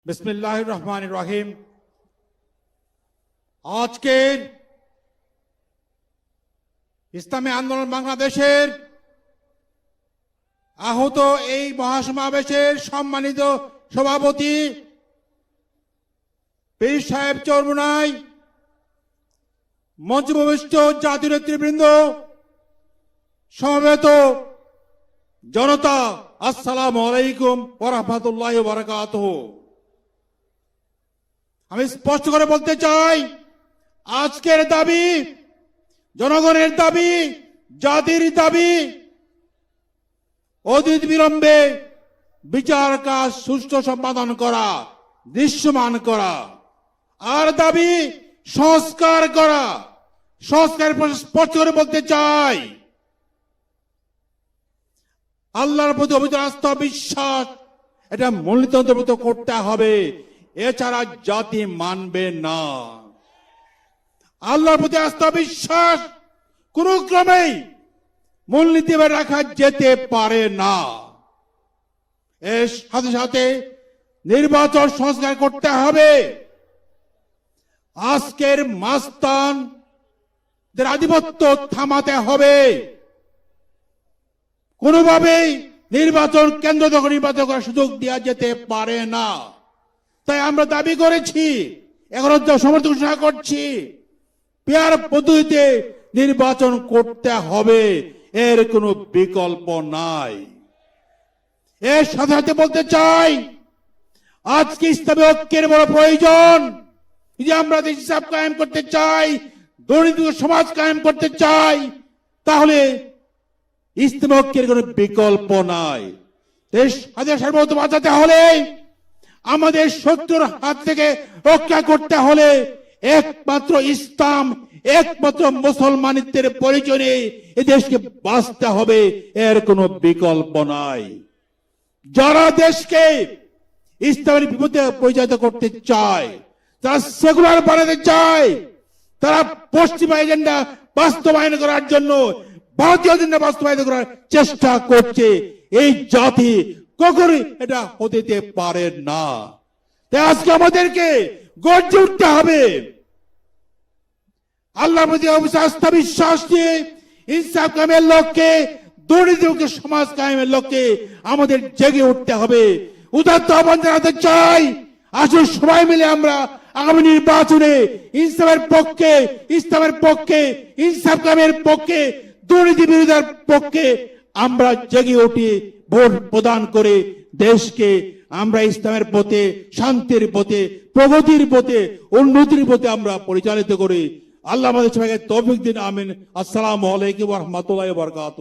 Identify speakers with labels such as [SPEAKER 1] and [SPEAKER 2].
[SPEAKER 1] बिस्मिल्लाहिर रहमानिर रहीम। আজকের ইসলামী আন্দোলন বাংলাদেশের আহত এই মহাসমাবেশের সম্মানিত সভাপতি পীর সাহেব চরমুনাই, মঞ্চভূমিষ্ঠ জাতীয় নেতৃবৃন্দ, সমবেত জনতা, আসসালামু আলাইকুম ওয়া রাহমাতুল্লাহি ওয়া বারাকাতুহু। আমি স্পষ্ট করে বলতে চাই, আজকের দাবি জনগণের দাবি, জাতির দাবি, অতীত বিলম্বে বিচার কাজ সুষ্ঠু সম্পাদন করা, দৃশ্যমান করা, আর দাবি সংস্কার করা। সংস্কারের স্পষ্ট করে বলতে চাই, আল্লাহর প্রতি অবিচল আস্থা বিশ্বাস, এটা মূলতন্ত্র করতে হবে, এছাড়া জাতি মানবে না। আল্লাহর প্রতি আস্থা বিশ্বাস কোন ক্রমেই মূলনীতি রাখা যেতে পারে না। এর সাথে সাথে নির্বাচন সংস্কার করতে হবে। আজকের মাস্তানদের আধিপত্য থামাতে হবে। কোনোভাবেই নির্বাচন কেন্দ্র দখল নির্বাচন করার সুযোগ দেওয়া যেতে পারে না। তাই আমরা দাবি করেছি, এখন সমর্থন ঘোষণা করছি, পেয়ার পদ্ধতিতে নির্বাচন করতে হবে, এর কোনো বিকল্প নাই। এর সাথে সাথে বলতে চাই, আজকে ইসলামী ঐক্যের বড় প্রয়োজন। যে আমরা দেশ হিসাব কায়েম করতে চাই, দুর্নীতি সমাজ কায়েম করতে চাই, তাহলে ইসলামী ঐক্যের কোনো বিকল্প নাই। দেশ হাজার সার্বভৌমত্ব বাঁচাতে হলে, আমাদের শত্রুর হাত থেকে রক্ষা করতে হলে একমাত্র ইসলাম, একমাত্র মুসলমানিত্বের পরিচয়ে এ দেশকে বাঁচতে হবে, এর কোনো বিকল্প নাই। যারা দেশকে ইসলামের বিপদে পরিচালিত করতে চায়, তারা সেকুলার বানাতে চায়, তারা পশ্চিমা এজেন্ডা বাস্তবায়ন করার জন্য ভারতীয় এজেন্ডা বাস্তবায়ন করার চেষ্টা করছে। এই জাতি কখনোই এটা হতে পারে না। তাই আজকে আমাদেরকে গর্জে উঠতে হবে। আল্লাহর প্রতি আস্থা বিশ্বাস দিয়ে ইনসাফ কায়েমের লক্ষ্যে, দুর্নীতিমুক্ত সমাজ কায়েমের লক্ষ্যে আমাদের জেগে উঠতে হবে। উদাত্ত আহ্বান জানাতে চাই, আসুন সবাই মিলে আমরা আগামী নির্বাচনে ইনসাফের পক্ষে, ইসলামের পক্ষে, ইনসাফ কায়েমের পক্ষে, দুর্নীতি বিরোধীর পক্ষে আমরা জেগে উঠি, ভোট প্রদান করে দেশকে আমরা ইসলামের পথে, শান্তির পথে, প্রগতির পথে, উন্নতির পথে আমরা পরিচালিত করি। আল্লাহ আমাদের সবাইকে তৌফিক দিন। আমিন। আসসালামু আলাইকুম ওয়া রাহমাতুল্লাহি ওয়া বারাকাতুহু।